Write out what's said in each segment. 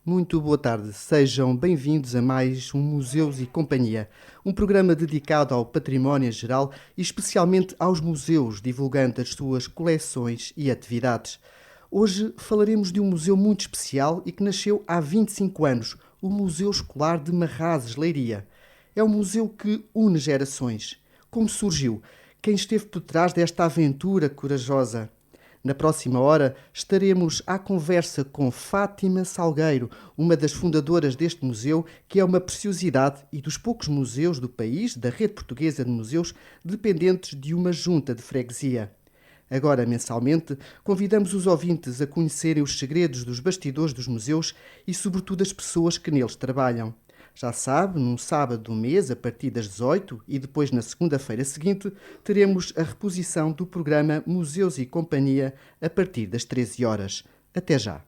Muito boa tarde, sejam bem-vindos a mais um Museus e Companhia, um programa dedicado ao património em geral e especialmente aos museus, divulgando as suas coleções e atividades. Hoje falaremos de um museu muito especial e que nasceu há 25 anos, o Museu Escolar de Marrazes, Leiria. É um museu que une gerações. Como surgiu? Quem esteve por trás desta aventura corajosa? Na próxima hora estaremos à conversa com Fátima Salgueiro, uma das fundadoras deste museu, que é uma preciosidade e dos poucos museus do país, da rede portuguesa de museus, dependentes de uma junta de freguesia. Agora, mensalmente, convidamos os ouvintes a conhecerem os segredos dos bastidores dos museus e, sobretudo, as pessoas que neles trabalham. Já sabe, num sábado do mês, a partir das 18 e depois na segunda-feira seguinte, teremos a reposição do programa Museus e Companhia a partir das 13 horas. Até já!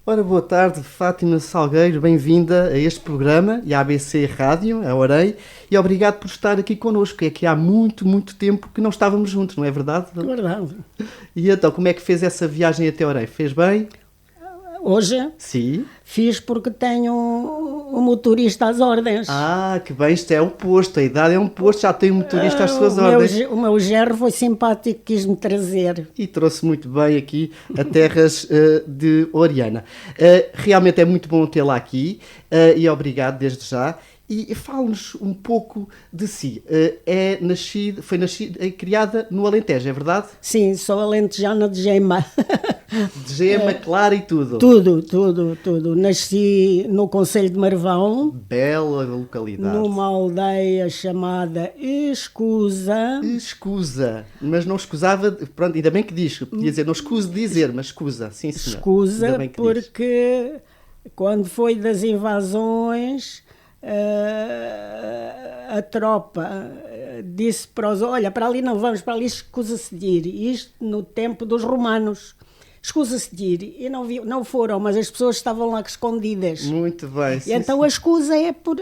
Ora, boa tarde, Fátima Salgueiro, bem-vinda a este programa e à ABC Rádio, a Orei, e obrigado por estar aqui connosco. É que há muito tempo que não estávamos juntos, não é verdade? É verdade. E então, como é que fez essa viagem até Orei? Fez bem? Hoje? Sim. Fiz porque tenho um motorista às ordens. Ah, que bem, isto é um posto, a idade é um posto, já tem um motorista às suas ordens. O meu genro foi simpático, quis-me trazer. E trouxe muito bem aqui a terras de Oriana. Realmente é muito bom tê-la aqui e obrigado desde já. E fale-nos um pouco de si. Foi criada no Alentejo, é verdade? Sim, sou alentejana de Gema. De Gema, Clara e tudo? Tudo. Nasci no concelho de Marvão. Bela localidade. Numa aldeia chamada Escusa. Escusa. Mas não escusava, pronto, ainda bem que diz, podia dizer, não escuso de dizer, mas escusa, sim senhor. Escusa, porque quando foi das invasões, a tropa disse para os... Olha, para ali não vamos, para ali escusa-se de ir. Isto no tempo dos romanos. Escusa-se de ir. E não foram, mas as pessoas estavam lá escondidas. Muito bem. E então a escusa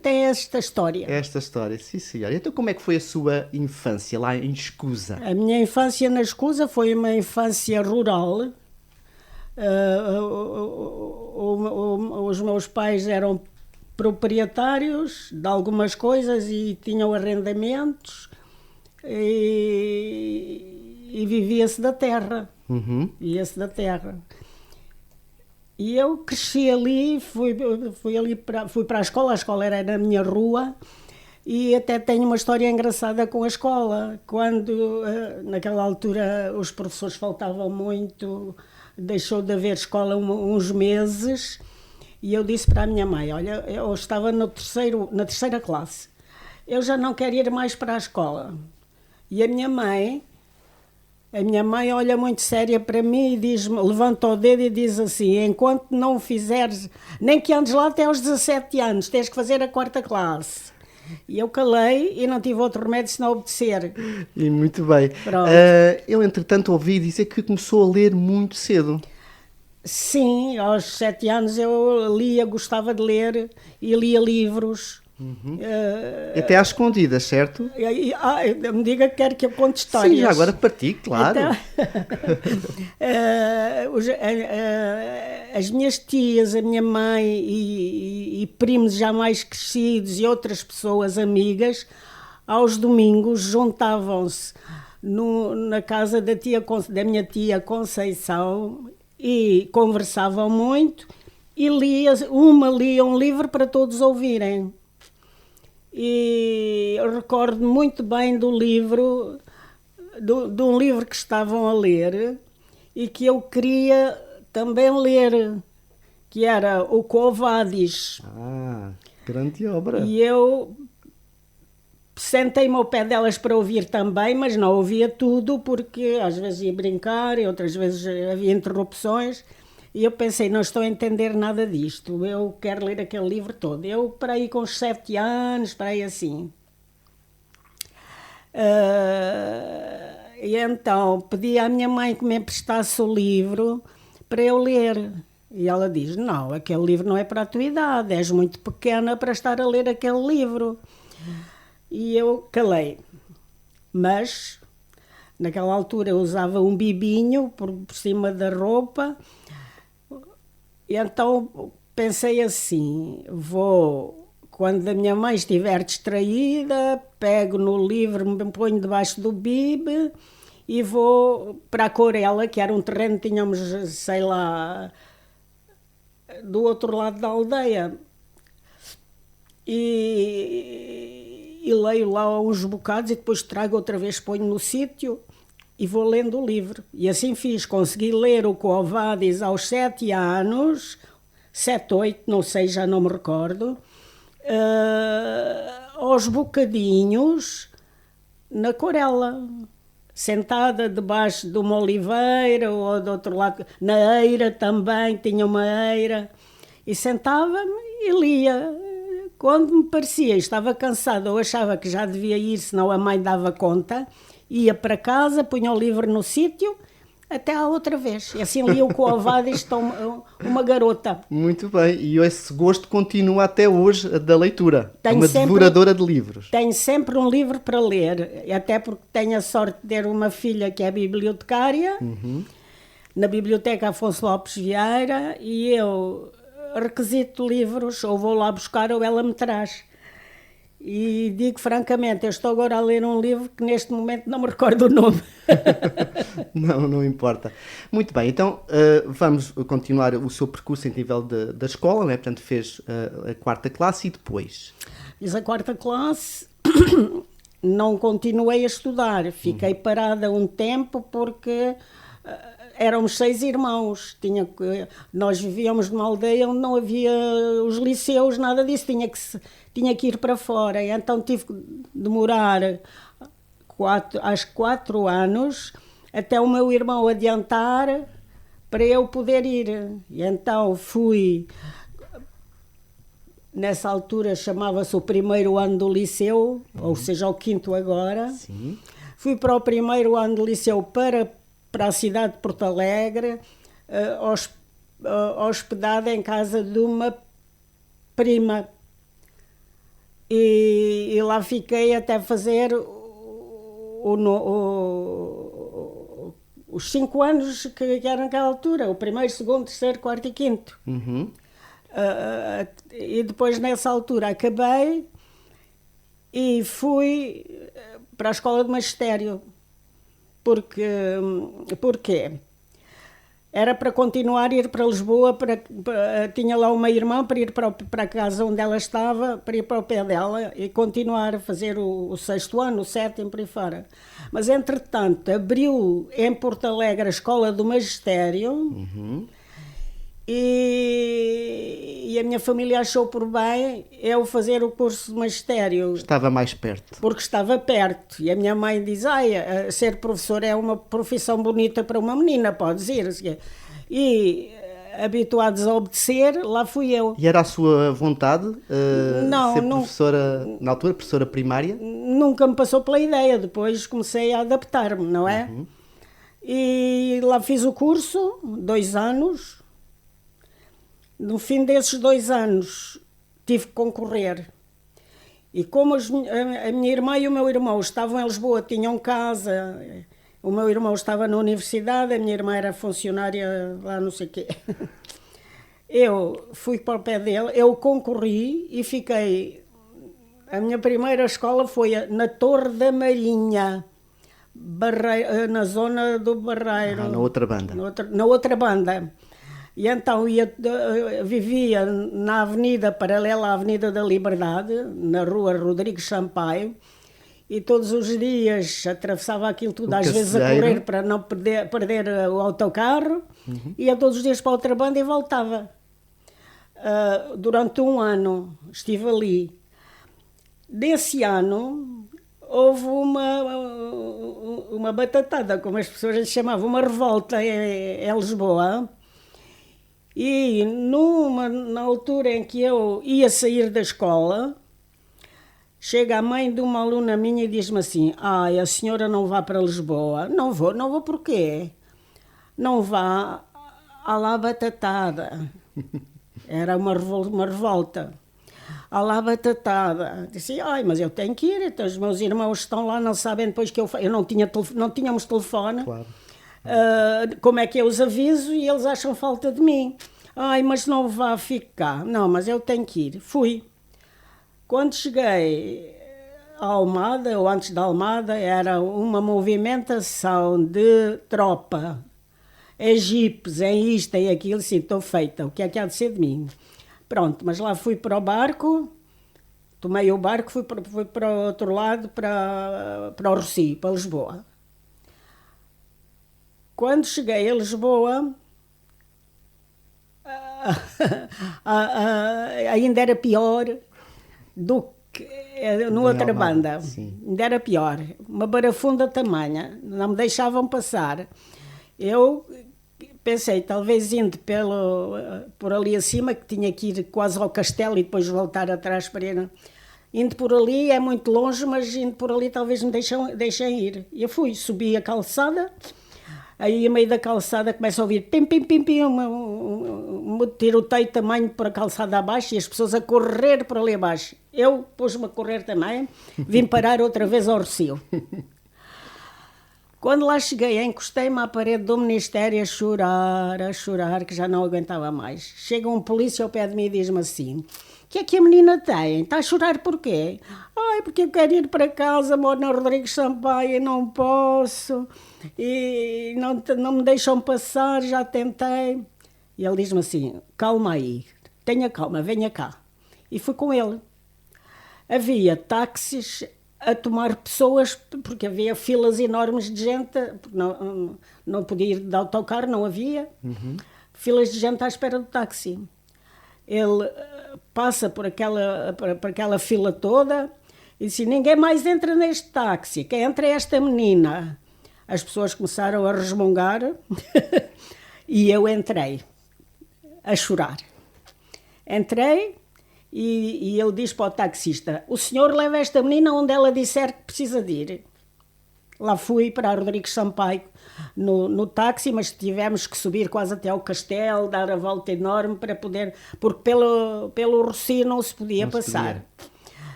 tem esta história. Esta história, sim senhora. Então como é que foi a sua infância lá em Escusa? A minha infância na Escusa foi uma infância rural. Os meus pais eram proprietários de algumas coisas e tinham arrendamentos e vivia-se da terra. Uhum. Vivia-se da terra. E eu cresci ali, fui para a escola era na minha rua, e até tenho uma história engraçada com a escola. Quando, naquela altura, os professores faltavam muito, deixou de haver escola uns meses, e eu disse para a minha mãe, olha, eu estava na terceira classe, eu já não quero ir mais para a escola. E a minha mãe olha muito séria para mim e diz-me, levanta o dedo e diz assim, enquanto não fizeres, nem que andes lá até aos 17 anos, tens que fazer a 4ª classe. E eu calei e não tive outro remédio senão obedecer. E muito bem. Eu, entretanto, ouvi dizer que começou a ler muito cedo. Sim, aos 7 anos eu lia, gostava de ler e lia livros. Até às escondidas, certo? Me diga que quer que eu conte histórias. Sim, já agora parti, claro. Então, as minhas tias, a minha mãe e primos já mais crescidos e outras pessoas amigas, aos domingos juntavam-se na casa da minha tia Conceição e conversavam muito e lia um livro para todos ouvirem. E eu recordo muito bem do livro, de um livro que estavam a ler e que eu queria também ler, que era o Quo Vadis. Grande obra. E eu sentei-me ao pé delas para ouvir também, mas não ouvia tudo, porque às vezes ia brincar e outras vezes havia interrupções. E eu pensei, não estou a entender nada disto, eu quero ler aquele livro todo. Eu, para aí com uns 7 anos, para aí assim. E então pedi à minha mãe que me emprestasse o livro para eu ler. E ela diz, não, aquele livro não é para a tua idade, és muito pequena para estar a ler aquele livro. E eu calei. Mas, naquela altura, eu usava um bibinho por cima da roupa. E então pensei assim, quando a minha mãe estiver distraída, pego no livro, me ponho debaixo do bibe e vou para a Corela, que era um terreno que tínhamos, sei lá, do outro lado da aldeia. E leio lá uns bocados e depois trago outra vez, ponho no sítio e vou lendo o livro. E assim fiz, consegui ler o Quo Vadis aos 7 anos, 7, 8, não sei, já não me recordo, aos bocadinhos, na Corela, sentada debaixo de uma oliveira ou do outro lado, na eira também, tinha uma eira, e sentava-me e lia. Quando me parecia, estava cansada ou achava que já devia ir, senão a mãe dava conta, ia para casa, punha o livro no sítio, até à outra vez. E assim li o Quo Vadis, uma garota. Muito bem, e esse gosto continua até hoje da leitura. Tenho uma devoradora de livros. Tenho sempre um livro para ler, até porque tenho a sorte de ter uma filha que é bibliotecária, na Biblioteca Afonso Lopes Vieira, e eu requisito livros, ou vou lá buscar ou ela me traz. E digo francamente, eu estou agora a ler um livro que neste momento não me recordo o nome. Não importa. Muito bem, então vamos continuar o seu percurso em nível da escola, né? Portanto fez a 4ª classe e depois? Fiz a 4ª classe, não continuei a estudar, fiquei parada um tempo porque éramos 6 irmãos, nós vivíamos numa aldeia onde não havia os liceus, nada disso, tinha que ir para fora, e então tive que demorar 4 anos até o meu irmão adiantar para eu poder ir. E então fui, nessa altura chamava-se o 1º ano do liceu, ou seja, o 5º agora. Sim. Fui para o 1º ano do liceu para a cidade de Porto Alegre, hospedada em casa de uma prima. E lá fiquei até fazer os 5 anos que era naquela altura, o 1º, 2º, 3º, 4º e 5º. E depois nessa altura acabei e fui para a escola de magistério. Porquê? Era para continuar a ir para Lisboa, tinha lá uma irmã para ir para a casa onde ela estava, para ir para o pé dela e continuar a fazer o 6º ano, o 7º, por aí fora. Mas, entretanto, abriu em Porto Alegre a Escola do Magistério e a minha família achou por bem eu fazer o curso de magistério. Estava mais perto. Porque estava perto. E a minha mãe diz, ser professor é uma profissão bonita para uma menina, podes ir. E, habituados a obedecer, lá fui eu. E era a sua vontade não, ser professora, na altura, professora primária? Nunca me passou pela ideia. Depois comecei a adaptar-me, não é? E lá fiz o curso, 2 anos. No fim desses 2 anos tive que concorrer E como a minha irmã e o meu irmão estavam em Lisboa, tinham casa, o meu irmão estava na universidade, a minha irmã era funcionária lá não sei o quê. Eu fui para o pé dele, eu concorri e fiquei... A minha primeira escola foi na Torre da Marinha, na zona do Barreiro. Na outra banda. Na outra banda. E então vivia na avenida paralela à Avenida da Liberdade, na rua Rodrigues Sampaio, e todos os dias atravessava aquilo tudo, às vezes a correr para não perder o autocarro, ia todos os dias para outra banda e voltava. Durante um ano estive ali. Desse ano houve uma batatada, como as pessoas lhe chamavam, uma revolta em Lisboa. E na altura em que eu ia sair da escola, chega a mãe de uma aluna minha e diz-me assim: a senhora não vá para Lisboa. Não vou porquê? Não vá à lá batatada. Era uma revolta. À lá batatada. Disse: mas eu tenho que ir, então os meus irmãos estão lá, não sabem depois que eu não tínhamos telefone. Claro. Como é que eu os aviso e eles acham falta de mim. Mas não vá ficar. Não, mas eu tenho que ir. Fui. Quando cheguei a Almada, ou antes da Almada, era uma movimentação de tropa. É jipes, é isto, é aquilo, sim, estou feita. O que é que há de ser de mim? Pronto, mas lá fui para o barco, tomei o barco, fui para o outro lado, para o Rossio, para Lisboa. Quando cheguei a Lisboa, ainda era pior do que na outra banda. Sim. Ainda era pior. Uma barafunda tamanha, não me deixavam passar. Eu pensei, talvez indo por ali acima, que tinha que ir quase ao castelo e depois voltar atrás para ir. Indo por ali é muito longe, mas indo por ali talvez me deixem ir. E eu fui, subi a calçada. Aí, a meio da calçada, começa a ouvir pim, pim, pim, pim, um tiroteio tamanho por a calçada abaixo e as pessoas a correr por ali abaixo. Eu pus-me a correr também, vim parar outra vez ao Rossio. Quando lá cheguei, encostei-me à parede do Ministério a chorar, que já não aguentava mais. Chega um polícia ao pé de mim e diz-me assim: o que é que a menina tem? Está a chorar porquê? Porque eu quero ir para casa, moro na Rodrigues Sampaio e não posso. E não me deixam passar, já tentei. E ele diz-me assim: calma aí, tenha calma, venha cá. E fui com ele. Havia táxis a tomar pessoas, porque havia filas enormes de gente, não podia ir de autocarro, não havia. Filas de gente à espera do táxi. Ele passa por aquela fila toda e disse: ninguém mais entra neste táxi, quem entra é esta menina. As pessoas começaram a resmungar e eu entrei, a chorar. Entrei e ele diz para o taxista: o senhor leva esta menina onde ela disser que precisa de ir. Lá fui para a Rodrigues Sampaio no táxi, mas tivemos que subir quase até ao castelo, dar a volta enorme para poder, porque pelo Rossio não se podia passar.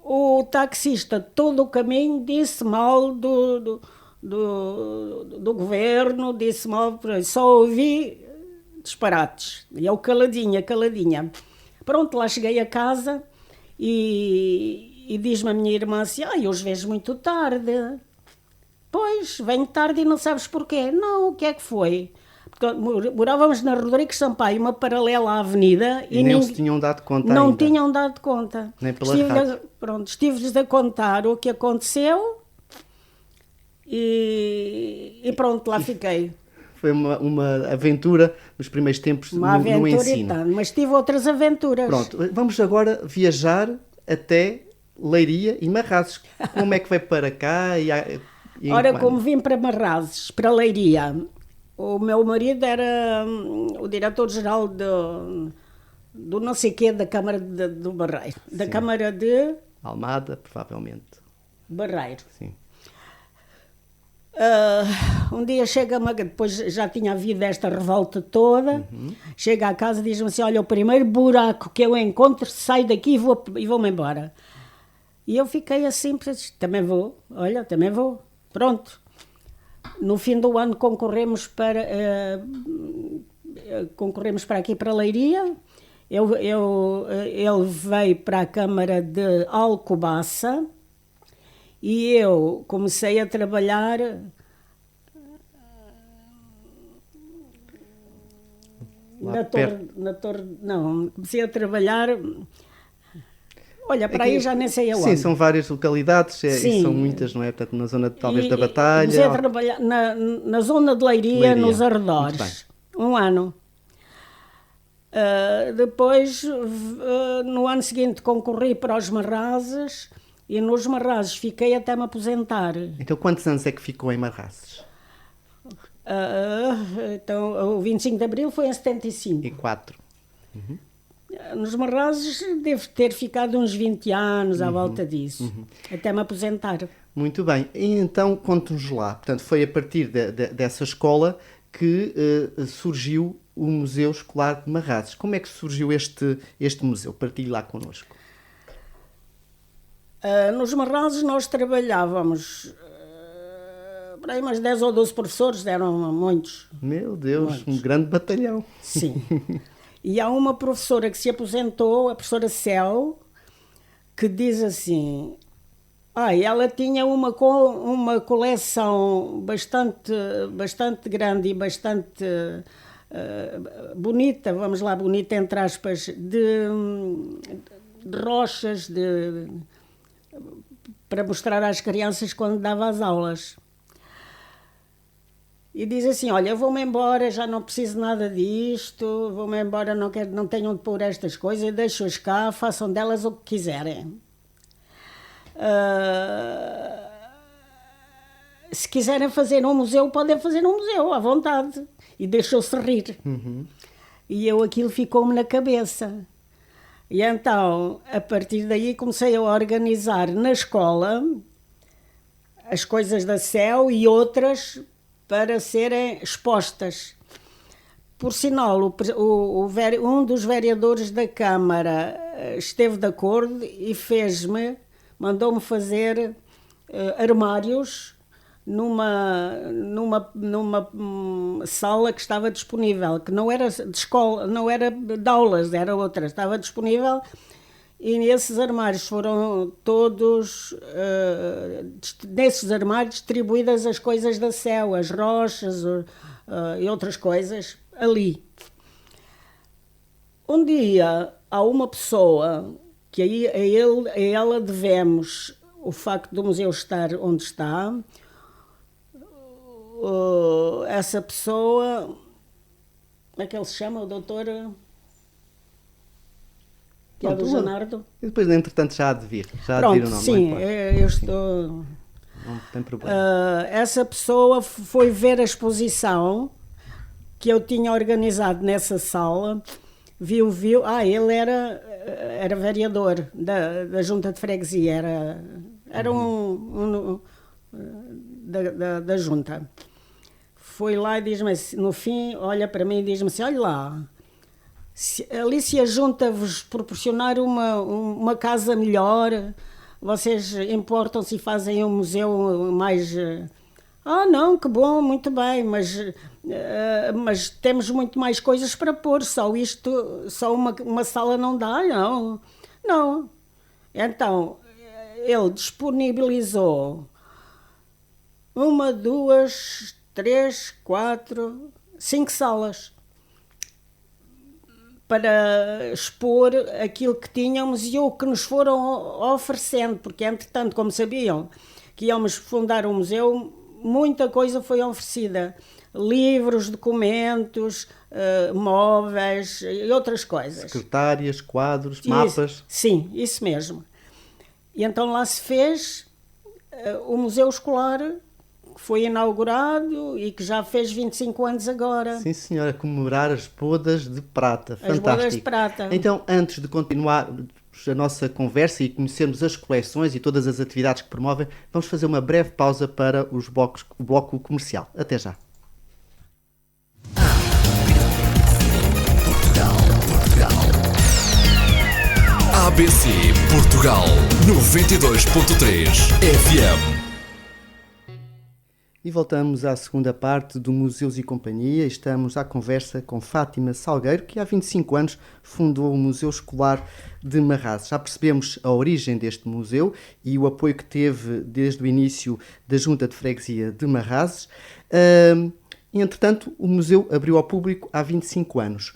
O taxista, todo o caminho, disse mal do governo, disse mal, só ouvi disparates. E eu caladinha. Pronto, lá cheguei a casa e diz-me a minha irmã assim: eu os vejo muito tarde. Pois, venho tarde e não sabes porquê. Não, o que é que foi? Porque morávamos na Rodrigues Sampaio, uma paralela à avenida. E nem se tinham dado conta não ainda. Tinham dado conta. Nem pela rádio. Estive-lhes a contar o que aconteceu e pronto, lá fiquei. Foi uma aventura nos primeiros tempos no ensino. Mas tive outras aventuras. Pronto, vamos agora viajar até Leiria e Marrazes. Como é que vai para cá? Ora, como vim para Marrazes, para Leiria, o meu marido era o diretor-geral do não sei quê da Câmara do Barreiro. Da Sim. Câmara de... Almada, provavelmente. Barreiro. Sim. Um dia chega-me, depois já tinha havido esta revolta toda, chega à casa e diz-me assim, olha, o primeiro buraco que eu encontro, saio daqui e vou-me embora. E eu fiquei assim, também vou, olha, também vou, pronto. No fim do ano concorremos para aqui para Leiria. Ele veio para a Câmara de Alcobaça e eu comecei a trabalhar comecei a trabalhar. Olha, para aí já nem sei aonde. Sim, são várias localidades, e são muitas, não é? Portanto, na zona talvez da Batalha. Comecei a trabalhar na zona de Leiria, nos arredores, um ano. Depois, no ano seguinte, concorri para os Marrazes e nos Marrazes fiquei até me aposentar. Então, quantos anos é que ficou em Marrazes? Então, o 25 de Abril foi em 75. E 4. Uhum. Nos Marrazes devo ter ficado uns 20 anos à volta disso, até me aposentar. Muito bem. E então, conte-nos lá. Portanto, foi a partir dessa escola que surgiu o Museu Escolar de Marrazes. Como é que surgiu este museu? Partilhe lá connosco. Nos Marrazes nós trabalhávamos, por aí umas 10 ou 12 professores, eram muitos. Meu Deus, muitos. Um grande batalhão. Sim. E há uma professora que se aposentou, a professora Céu, que diz assim, ela tinha uma coleção bastante grande e bastante bonita, vamos lá, bonita entre aspas, de rochas para mostrar às crianças quando dava as aulas. E diz assim, olha, eu vou-me embora, já não preciso nada disto, vou-me embora, não tenho onde pôr estas coisas, deixo-as cá, façam delas o que quiserem. Se quiserem fazer um museu, podem fazer um museu, à vontade. E deixou-se rir. E aquilo ficou-me na cabeça. E então, a partir daí, comecei a organizar na escola as coisas da CEU e outras para serem expostas. Por sinal, um dos vereadores da Câmara esteve de acordo e mandou-me fazer armários numa sala que estava disponível, que não era de escola, não era de aulas, era outra, estava disponível. E nesses armários foram todos, nesses armários distribuídas as coisas da CEU, as rochas e outras coisas ali. Um dia há uma pessoa que a ela devemos o facto do museu estar onde está. Essa pessoa, como é que ele se chama, o doutor? Que é do Janardo. E depois, entretanto, já há de vir. Pronto, o nome. Sim, eu estou... Não tem problema. Essa pessoa foi ver a exposição que eu tinha organizado nessa sala, viu. Ele era vereador da Junta de Freguesia, era da Junta. Foi lá e diz-me assim, no fim, olha para mim e diz-me assim, olha lá, ali se a Junta vos proporcionar uma casa melhor, vocês importam-se e fazem um museu mais... não, que bom, muito bem, mas temos muito mais coisas para pôr, só uma sala não dá, não. Então, ele disponibilizou 1, 2, 3, 4, 5 salas para expor aquilo que tínhamos e o que nos foram oferecendo, porque entretanto, como sabiam que íamos fundar um museu, muita coisa foi oferecida, livros, documentos, móveis e outras coisas. Secretárias, quadros, mapas. Sim, isso mesmo. E então lá se fez o Museu Escolar, que foi inaugurado e que já fez 25 anos agora. Sim, senhora, comemorar as bodas de prata. As fantástico. bodas de prata. Então, antes de continuar, a nossa conversa e conhecermos as coleções e todas as atividades que promovem, vamos fazer uma breve pausa para o bloco comercial. Até já. ABC Portugal 92.3 FM. E voltamos à segunda parte do Museus e Companhia. Estamos à conversa com Fátima Salgueiro, que há 25 anos fundou o Museu Escolar de Marrazes. Já percebemos a origem deste museu e o apoio que teve desde o início da Junta de Freguesia de Marrazes. Entretanto, o museu abriu ao público há 25 anos.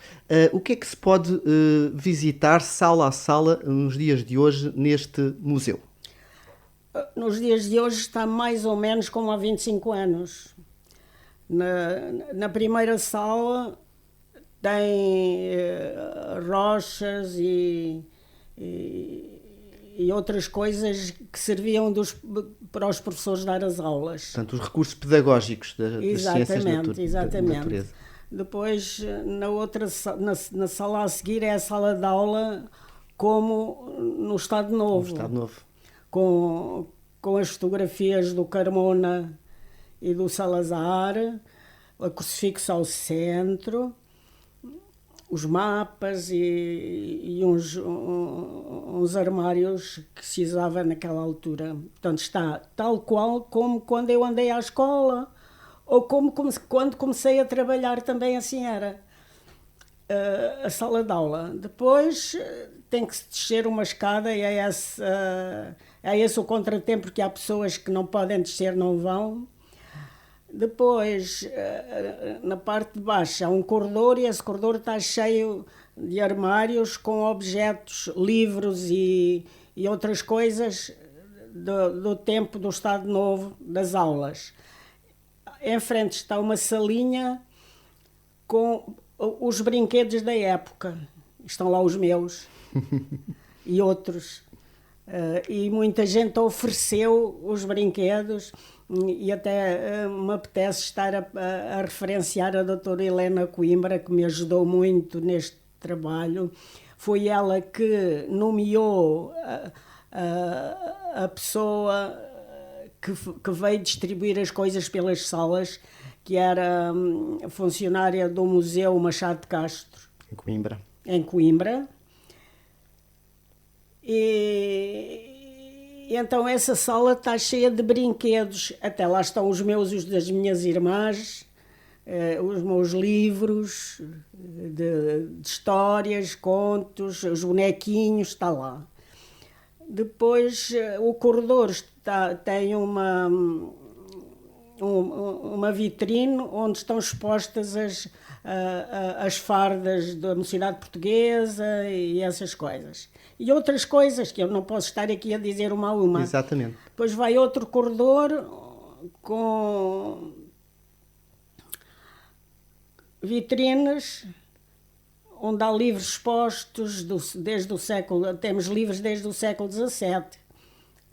O que é que se pode visitar sala a sala nos dias de hoje neste museu? Nos dias de hoje está mais ou menos como há 25 anos. Na primeira sala tem rochas e outras coisas que serviam para os professores dar as aulas. Portanto, os recursos pedagógicos das ciências da natureza. Depois, na sala a seguir é a sala de aula como no Estado Novo. Com as fotografias do Carmona e do Salazar, a crucifixo ao centro, os mapas e uns armários que se usava naquela altura. Portanto, está tal qual como quando eu andei à escola, ou quando comecei a trabalhar também assim era. A sala de aula. Depois tem que se descer uma escada e é esse o contratempo, porque há pessoas que não podem descer, não vão. Depois, na parte de baixo, há um corredor e esse corredor está cheio de armários com objetos, livros e outras coisas do tempo do Estado Novo, das aulas. Em frente está uma salinha com os brinquedos da época. Estão lá os meus e outros. E muita gente ofereceu os brinquedos e até me apetece estar a referenciar a doutora Helena Coimbra, que me ajudou muito neste trabalho. Foi ela que nomeou a pessoa que veio distribuir as coisas pelas salas, que era funcionária do Museu Machado de Castro. Em Coimbra. E então essa sala está cheia de brinquedos. Até lá estão os meus e os das minhas irmãs, os meus livros de histórias, contos, os bonequinhos, está lá. Depois o corredor tem uma vitrine onde estão expostas as fardas da Mocidade Portuguesa e essas coisas. E outras coisas que eu não posso estar aqui a dizer uma a uma. Exatamente. Depois vai outro corredor com vitrines onde há livros expostos desde o século... Temos livros desde o século XVII,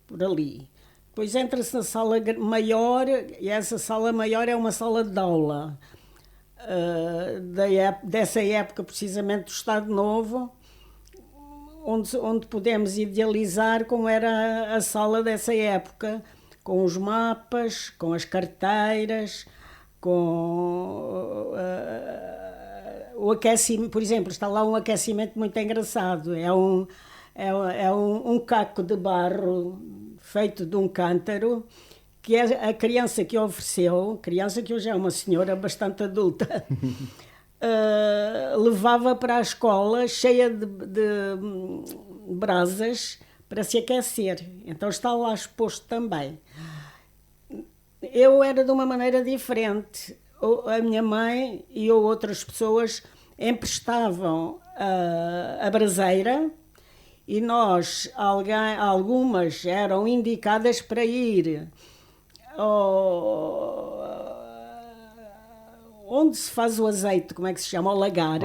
por ali. Depois entra-se na sala maior, e essa sala maior é uma sala de aula dessa época, precisamente do Estado Novo, onde podemos idealizar como era a sala dessa época, com os mapas, com as carteiras, com o aquecimento. Por exemplo, está lá um aquecimento muito engraçado. É um caco de barro feito de um cântaro, que é a criança que ofereceu, criança que hoje é uma senhora bastante adulta, levava para a escola cheia de brasas para se aquecer. Então está lá exposto também. Eu era de uma maneira diferente. A minha mãe e outras pessoas emprestavam a braseira e algumas eram indicadas para ir onde se faz o azeite, como é que se chama? Ao lagar.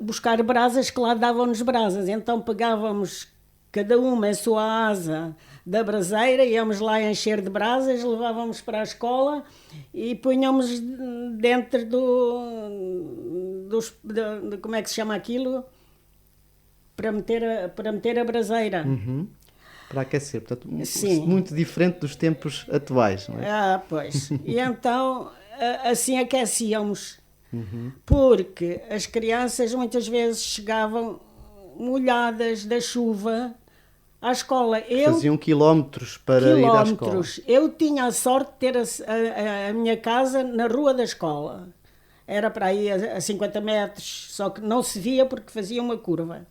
Buscar brasas, que lá davam-nos brasas. Então pegávamos cada uma a sua asa da braseira, íamos lá encher de brasas, levávamos para a escola e punhamos dentro como é que se chama aquilo? para meter a braseira. Para aquecer, portanto, Sim. muito diferente dos tempos atuais, não é? Ah, pois. E então, assim aquecíamos. Porque as crianças muitas vezes chegavam molhadas da chuva à escola. Faziam quilómetros para ir à escola. Quilómetros. Eu tinha a sorte de ter a minha casa na rua da escola. Era para aí a 50 metros, só que não se via porque fazia uma curva.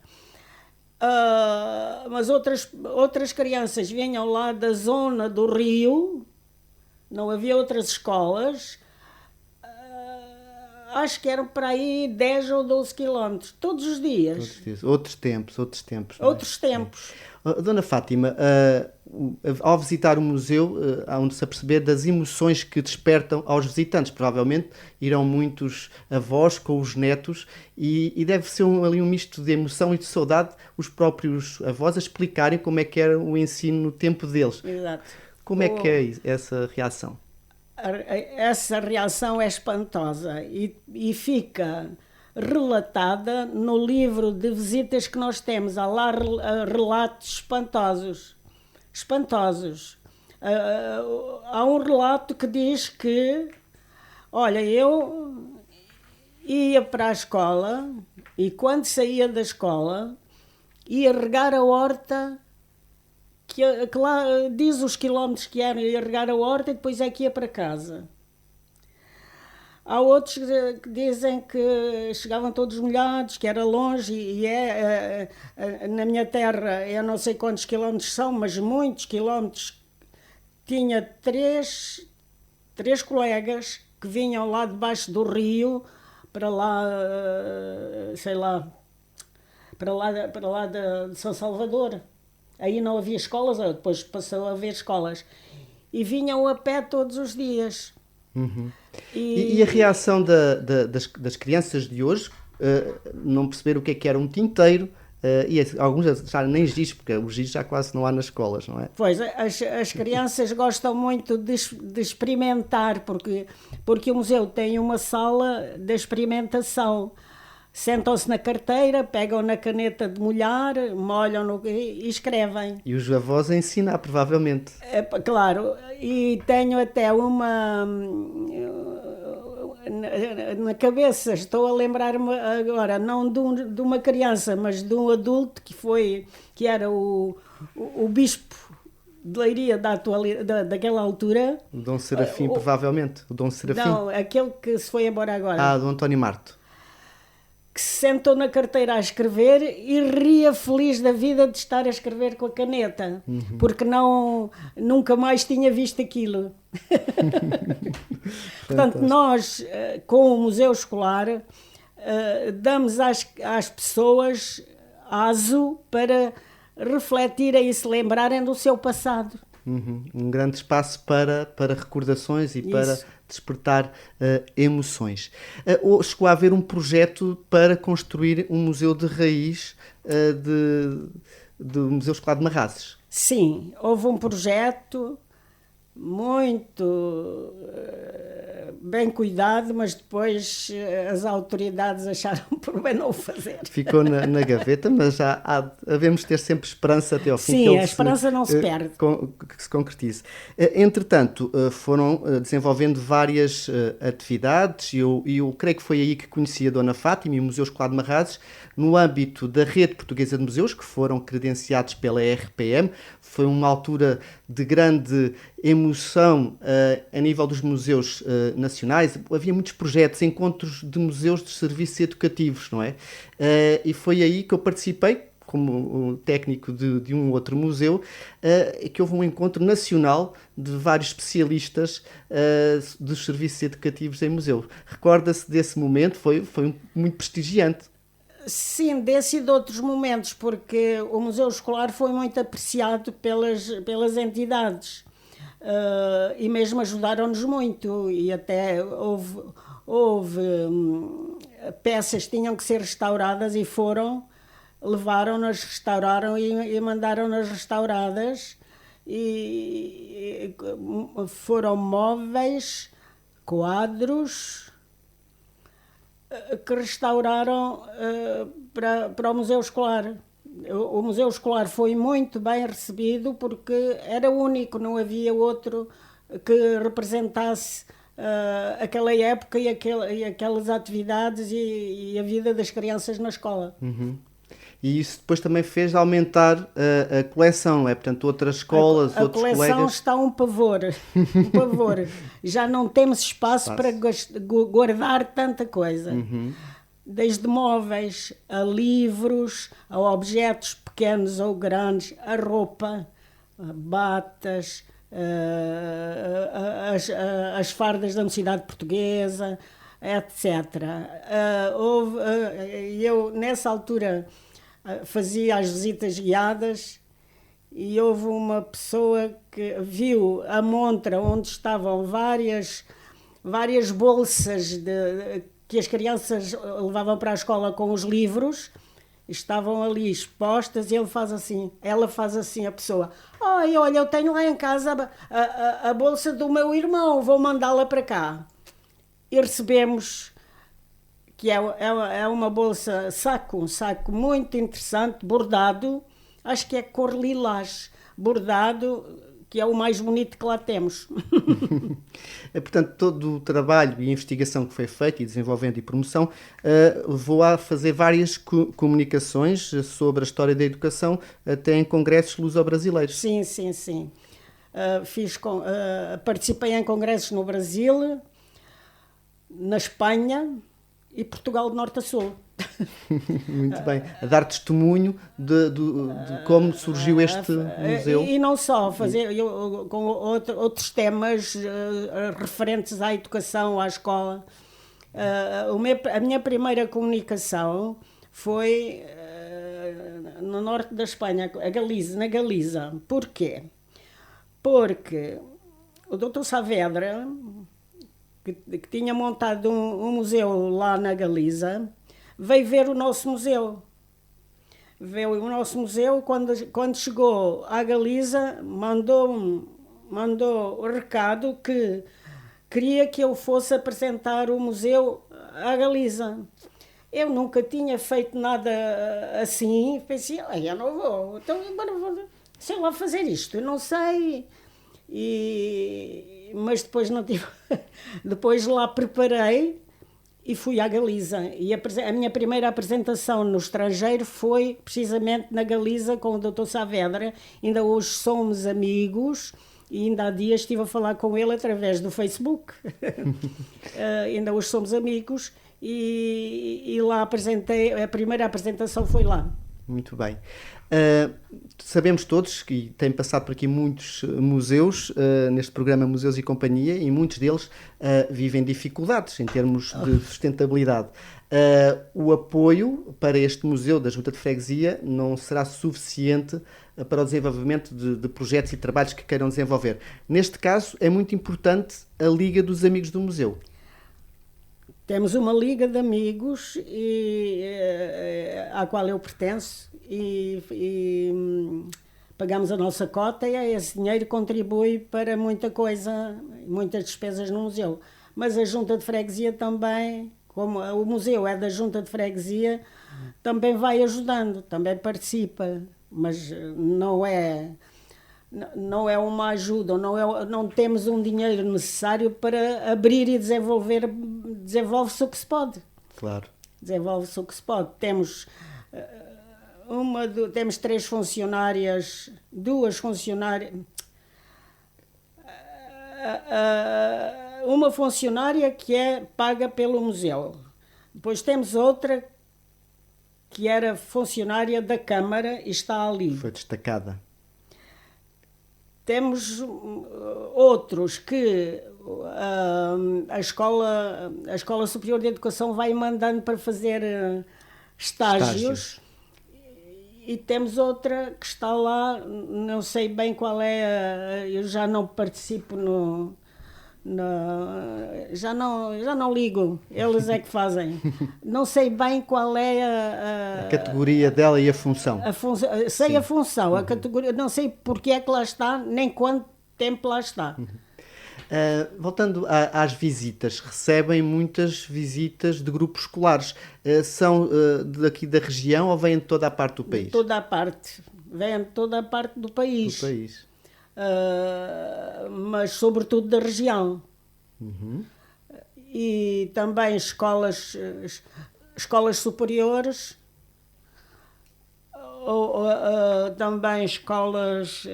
Mas outras crianças vinham lá da zona do Rio, não havia outras escolas, acho que eram para aí 10 ou 12 quilómetros, todos os dias. Outros tempos. Não é? Outros tempos. Dona Fátima, ao visitar o museu, há onde se aperceber das emoções que despertam aos visitantes. Provavelmente irão muitos avós com os netos e deve ser ali um misto de emoção e de saudade, os próprios avós a explicarem como é que era o ensino no tempo deles. Exato. Como é que é essa reação? Essa reação é espantosa e fica relatada no livro de visitas que nós temos. Há lá relatos espantosos. Há um relato que diz que, olha, eu ia para a escola e quando saía da escola ia regar a horta, que lá diz os quilómetros que eram, ia regar a horta e depois é que ia para casa. Há outros que dizem que chegavam todos molhados, que era longe, na minha terra, eu não sei quantos quilómetros são, mas muitos quilómetros. Tinha três colegas que vinham lá debaixo do rio, para lá, sei lá, para lá de São Salvador. Aí não havia escolas, depois passou a haver escolas. E vinham a pé todos os dias. E a reação das crianças de hoje, não perceber o que era um tinteiro, e alguns já nem giz, porque o giz já quase não há nas escolas, não é? Pois, as crianças gostam muito de experimentar, porque o museu tem uma sala de experimentação. Sentam-se na carteira, pegam na caneta de molhar, molham e escrevem. E os avós a ensinar, provavelmente. Claro, e tenho até uma... Na cabeça, estou a lembrar-me agora, não de uma criança, mas de um adulto que era o bispo de Leiria daquela altura. O Dom Serafim, provavelmente. O Dom Serafim. Não, aquele que se foi embora agora. Do António Marto. Que se sentou na carteira a escrever e ria feliz da vida de estar a escrever com a caneta, porque nunca mais tinha visto aquilo. Portanto, nós, com o Museu Escolar, damos às pessoas aso para refletirem e se lembrarem do seu passado. Um grande espaço para recordações e para despertar emoções. Chegou a haver um projeto para construir um museu de raiz do Museu Escolar de Marrazes. Sim, houve um projeto muito bem cuidado, mas depois as autoridades acharam por bem não o fazer. Ficou na gaveta, mas havemos ter sempre esperança até ao fim. Sim, a esperança não se perde. Que se concretize. Entretanto, foram desenvolvendo várias atividades e eu creio que foi aí que conheci a Dona Fátima e o Museu Escolar de Marrazes, no âmbito da Rede Portuguesa de Museus, que foram credenciados pela RPM. Foi uma altura de grande emoção a nível dos museus nacionais. Havia muitos projetos, encontros de museus de serviços educativos, não é? E foi aí que eu participei, como técnico de um outro museu, que houve um encontro nacional de vários especialistas dos serviços educativos em museu. Recorda-se desse momento? Foi muito prestigiante. Sim, desse e de outros momentos, porque o Museu Escolar foi muito apreciado pelas entidades e mesmo ajudaram-nos muito, e até houve peças que tinham que ser restauradas e levaram-nas, restauraram e mandaram-nas restauradas, e foram móveis, quadros que restauraram para o Museu Escolar. O Museu Escolar foi muito bem recebido porque era único, não havia outro que representasse aquela época e aquelas atividades e a vida das crianças na escola. E isso depois também fez aumentar a coleção, é? Portanto, outras escolas, A outros coleção colegas... está um pavor, um pavor. Já não temos espaço para guardar tanta coisa. Desde móveis, a livros, a objetos pequenos ou grandes, a roupa, a batas, as fardas da Mocidade Portuguesa, etc. Eu, nessa altura, fazia as visitas guiadas e houve uma pessoa que viu a montra onde estavam várias bolsas que as crianças levavam para a escola com os livros, estavam ali expostas e ela faz assim, a pessoa: olha, eu tenho lá em casa a bolsa do meu irmão, vou mandá-la para cá. E recebemos, que é uma bolsa, um saco muito interessante, bordado, acho que é cor lilás, bordado, que é o mais bonito que lá temos. Portanto, todo o trabalho e investigação que foi feito, e desenvolvimento e promoção, levou a fazer várias comunicações sobre a história da educação, até em congressos luso-brasileiros. Sim. Participei em congressos no Brasil, na Espanha e Portugal de norte a sul. Muito bem. A dar testemunho de como surgiu este museu. E não só, com outros temas referentes à educação, à escola. A minha primeira comunicação foi no norte da Espanha, na Galiza. Porquê? Porque o Dr. Saavedra, que tinha montado um museu lá na Galiza, veio ver o nosso museu. Veio o nosso museu, quando chegou à Galiza, mandou o recado que queria que eu fosse apresentar o museu à Galiza. Eu nunca tinha feito nada assim, pensei: eu não vou, então sei lá fazer isto, eu não sei. Mas depois não tive. Depois lá preparei e fui à Galiza. E a minha primeira apresentação no estrangeiro foi precisamente na Galiza com o Dr. Saavedra. Ainda hoje somos amigos e ainda há dias estive a falar com ele através do Facebook. Ainda hoje somos amigos e lá apresentei, a primeira apresentação foi lá. Muito bem. Sabemos todos que têm passado por aqui muitos museus, neste programa Museus e Companhia, e muitos deles vivem dificuldades em termos de sustentabilidade. O apoio para este museu da Junta de Freguesia não será suficiente para o desenvolvimento de projetos e trabalhos que queiram desenvolver. Neste caso, é muito importante a Liga dos Amigos do Museu. Temos uma liga de amigos à qual eu pertenço e pagamos a nossa cota e esse dinheiro contribui para muita coisa, muitas despesas no museu. Mas a Junta de Freguesia também, como o museu é da Junta de Freguesia, também vai ajudando, também participa, mas não é uma ajuda, não temos um dinheiro necessário para abrir e desenvolver. Desenvolve-se o que se pode. Claro. Desenvolve-se o que se pode. Temos 3 funcionárias, 2 funcionárias. Uma funcionária que é paga pelo museu. Depois temos outra que era funcionária da Câmara e está ali. Foi destacada. Temos outros que a Escola Superior de Educação vai mandando para fazer estágios. E temos outra que está lá, não sei bem qual é, eu já não participo já não ligo, eles é que fazem. Não sei bem qual é a categoria dela e a função. Sei Sim. A função, a categoria, não sei porque é que lá está, nem quanto tempo lá está. Voltando às visitas, recebem muitas visitas de grupos escolares. São daqui da região ou vêm de toda a parte do país? De toda a parte. Vêm de toda a parte do país. Do país. Mas sobretudo da região. E também escolas superiores, também escolas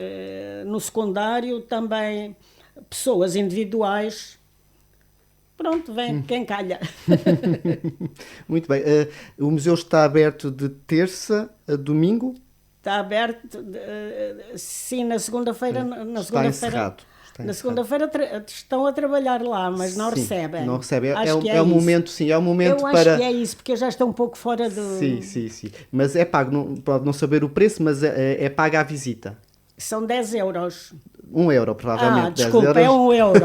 no secundário, também pessoas individuais. Pronto, vem quem calha. Muito bem. O museu está aberto de terça a domingo? Está aberto, sim, na segunda-feira. Está encerrado. Na segunda-feira estão a trabalhar lá, mas não Sim, recebem. não recebem. Acho que É o momento, sim, é o momento eu para... acho que é isso, porque eu já estou um pouco fora do... Sim. Mas é pago, pode não saber o preço, mas é paga a visita. São 10 euros. 1 euro, provavelmente. Desculpa, 10 euros. é 1 euro.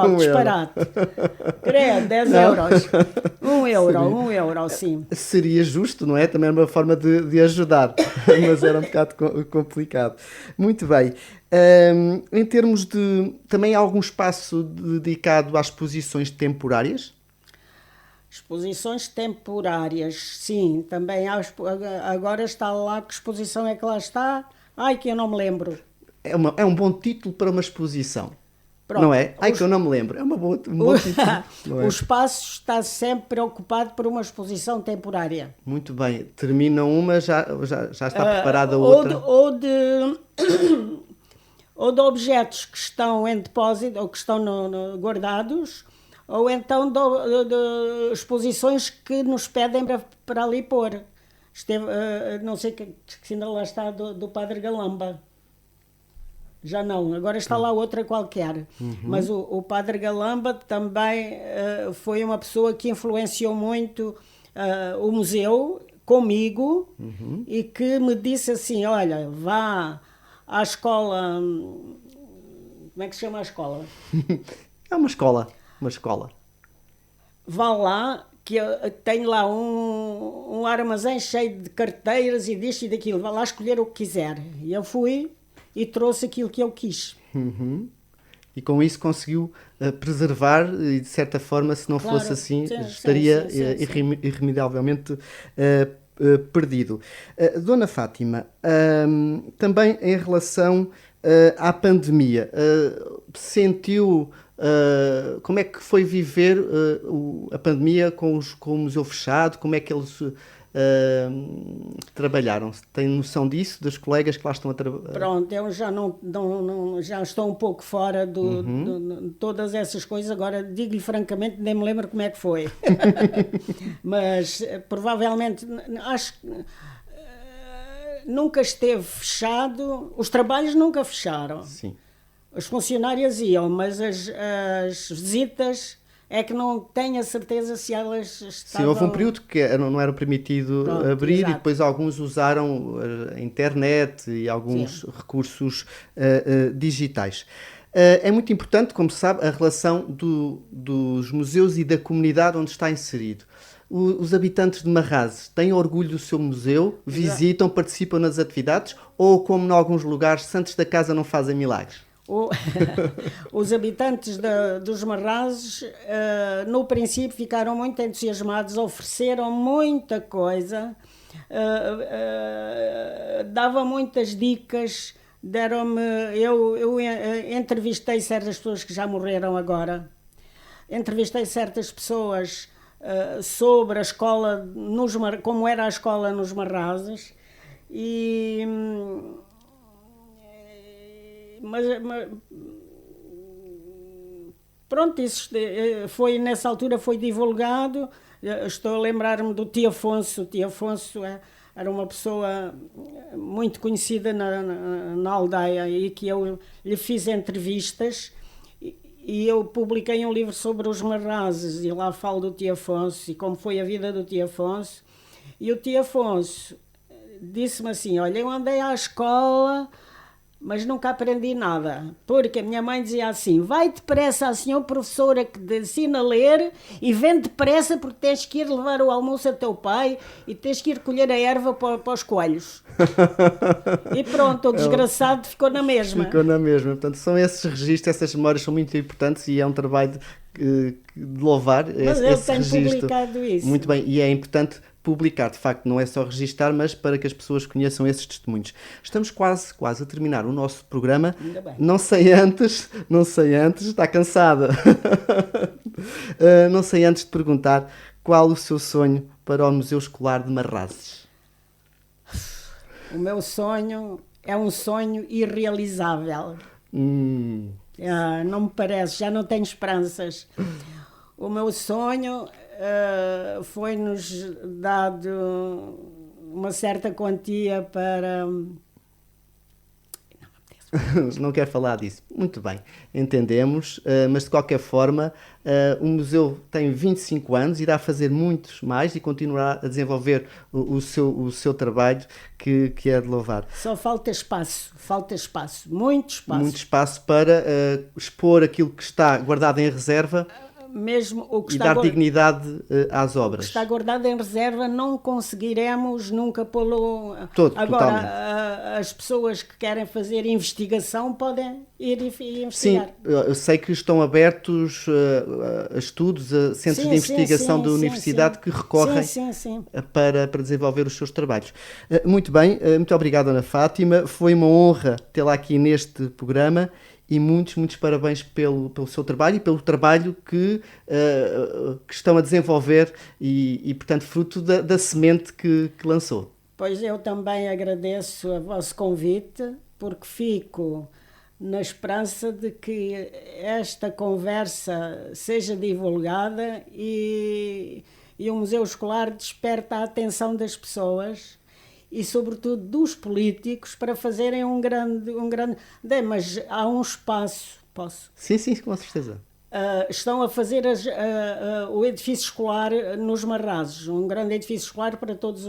Oh, 1 disparate. Credo, 10 euros. 1 euro, sim. Seria justo, não é? Também é uma forma de ajudar, mas era um bocado complicado. Muito bem. Em termos de... Também há algum espaço dedicado às exposições temporárias? Exposições temporárias, sim. Também há, agora está lá, que exposição é que lá está? Ai, que eu não me lembro. É um bom título para uma exposição. Pronto. Não é? Ai, que eu não me lembro. É um bom título. Não é? O espaço está sempre ocupado por uma exposição temporária. Muito bem. Termina uma, já está preparada a outra. Ou de objetos que estão em depósito, ou que estão guardados, ou então de exposições que nos pedem para ali pôr. Não sei que ainda lá está do Padre Galamba. Já não, agora está lá outra qualquer. Mas o Padre Galamba também foi uma pessoa que influenciou muito o museu comigo e que me disse assim, olha, vá à escola... Como é que se chama a escola? É uma escola. Vá lá, que eu tenho lá um armazém cheio de carteiras e disto e daquilo. Vá lá escolher o que quiser. E eu fui e trouxe aquilo que eu quis. E com isso conseguiu preservar e, de certa forma, se não fosse assim, estaria irremediavelmente perdido. Dona Fátima, também em relação à pandemia, sentiu... como é que foi viver a pandemia com o museu fechado? Como é que eles trabalharam? Tem noção disso, dos colegas que lá estão a trabalhar? Pronto, eu já já estou um pouco fora de todas essas coisas. Agora, digo-lhe francamente, nem me lembro como é que foi. Mas provavelmente, acho que nunca esteve fechado. Os trabalhos nunca fecharam. Sim. Os funcionários iam, mas as visitas é que não tenho a certeza se elas estavam... Sim, houve um período que não era permitido abrir. Exato. E depois alguns usaram a internet e alguns recursos digitais. É muito importante, como se sabe, a relação dos museus e da comunidade onde está inserido. Os habitantes de Marrazes têm orgulho do seu museu, visitam, participam nas atividades ou, como em alguns lugares, santos da casa não fazem milagres? Os habitantes dos Marrazes, no princípio, ficaram muito entusiasmados, ofereceram muita coisa, davam muitas dicas, deram-me... Eu entrevistei certas pessoas que já morreram agora, entrevistei certas pessoas sobre a escola, como era a escola nos Marrazes, e... Mas pronto, isso foi, nessa altura foi divulgado. Estou a lembrar-me do tio Afonso. O tio Afonso era uma pessoa muito conhecida na aldeia e que eu lhe fiz entrevistas e eu publiquei um livro sobre os Marrazes e lá falo do tio Afonso e como foi a vida do tio Afonso. E o tio Afonso disse-me assim, olha, eu andei à escola mas nunca aprendi nada, porque a minha mãe dizia assim: vai depressa à senhora professora que te ensina a ler e vem depressa porque tens que ir levar o almoço a teu pai e tens que ir colher a erva para os coelhos. E pronto, o desgraçado ficou na mesma. Ficou na mesma. Portanto, são esses registros, essas memórias são muito importantes e é um trabalho de louvar Mas eu esse tenho registro. publicado isso. Muito bem, e é importante publicar, de facto, não é só registar, mas para que as pessoas conheçam esses testemunhos. Estamos quase a terminar o nosso programa. Ainda bem. Não sei antes, está cansada. Não sei antes de perguntar qual o seu sonho para o Museu Escolar de Marrazes. O meu sonho é um sonho irrealizável. Não me parece, já não tenho esperanças. O meu sonho foi-nos dado uma certa quantia para... Não quer falar disso. Muito bem, entendemos, mas de qualquer forma o museu tem 25 anos, irá fazer muitos mais e continuará a desenvolver o seu trabalho que é de louvar. Só falta espaço, muito espaço. Muito espaço para expor aquilo que está guardado em reserva Mesmo o que e está dar dignidade às O obras. que está guardado em reserva não conseguiremos nunca pô-lo... Agora, as pessoas que querem fazer investigação podem ir e investigar. Sim, eu sei que estão abertos a estudos, a centros de investigação da universidade que recorrem para desenvolver os seus trabalhos. Muito bem, muito obrigado, Ana Fátima. Foi uma honra tê-la aqui neste programa. E muitos parabéns pelo seu trabalho e pelo trabalho que estão a desenvolver e portanto, fruto da semente que lançou. Pois eu também agradeço o vosso convite, porque fico na esperança de que esta conversa seja divulgada e o Museu Escolar desperta a atenção das pessoas e sobretudo dos políticos para fazerem um grande... Mas há um espaço, posso? Sim, com certeza. Estão a fazer o edifício escolar nos Marrazes, um grande edifício escolar para todos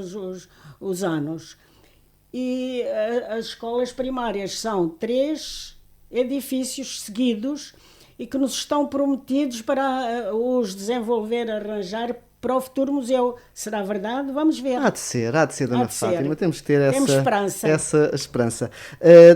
os anos. E as escolas primárias são 3 edifícios seguidos e que nos estão prometidos para os desenvolver, arranjar para o futuro museu. Será verdade? Vamos ver. Há de ser, Dona Fátima. Temos que ter essa esperança.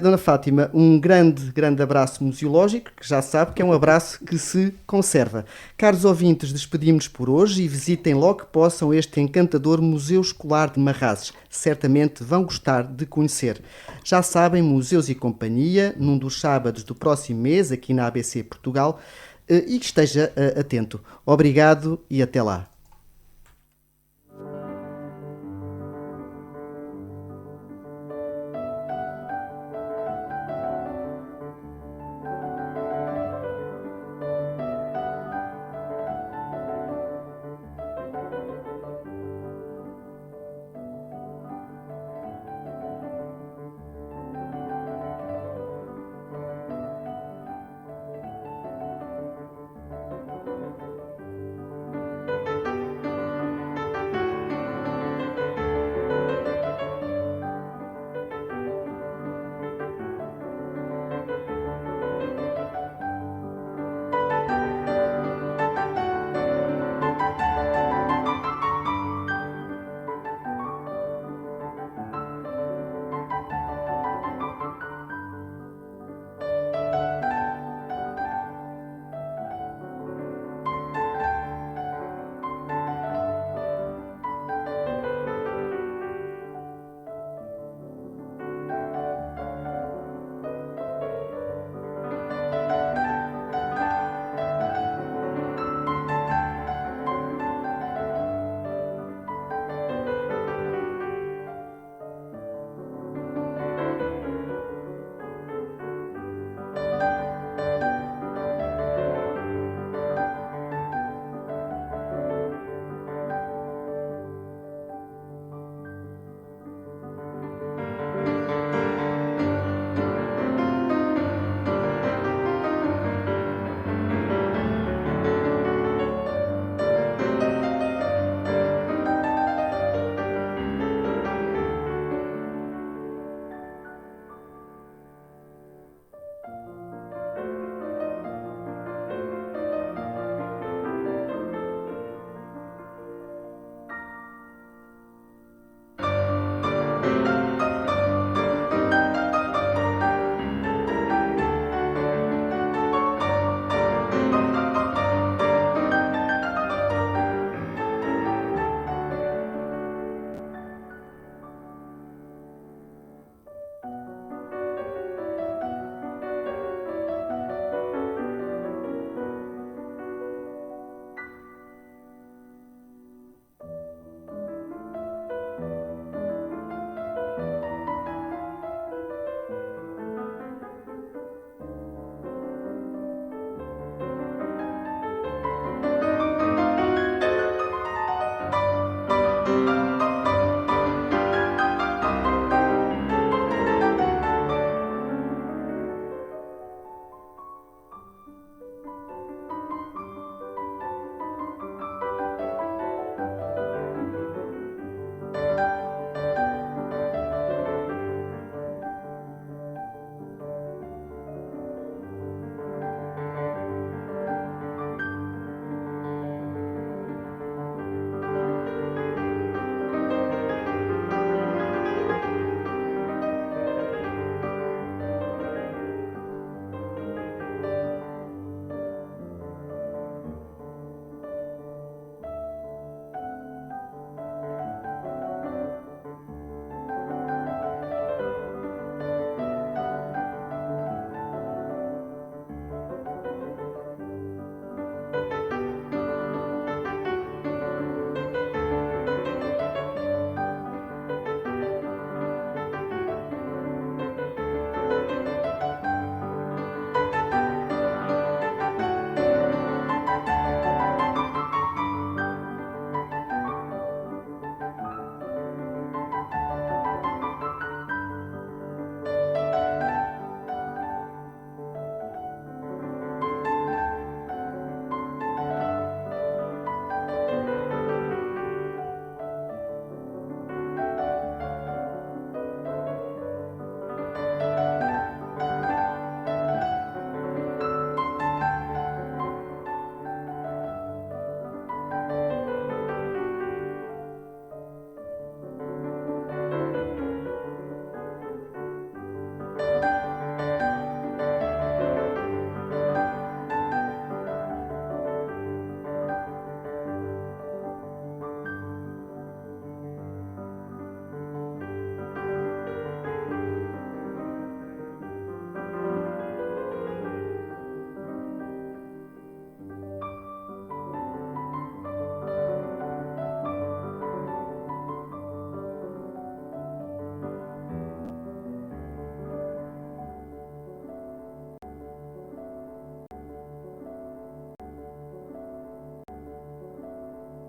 Dona Fátima, um grande abraço museológico, que já sabe que é um abraço que se conserva. Caros ouvintes, despedimos-nos por hoje e visitem logo que possam este encantador Museu Escolar de Marrazes. Certamente vão gostar de conhecer. Já sabem, Museus e Companhia, num dos sábados do próximo mês, aqui na ABC Portugal, e esteja atento. Obrigado e até lá.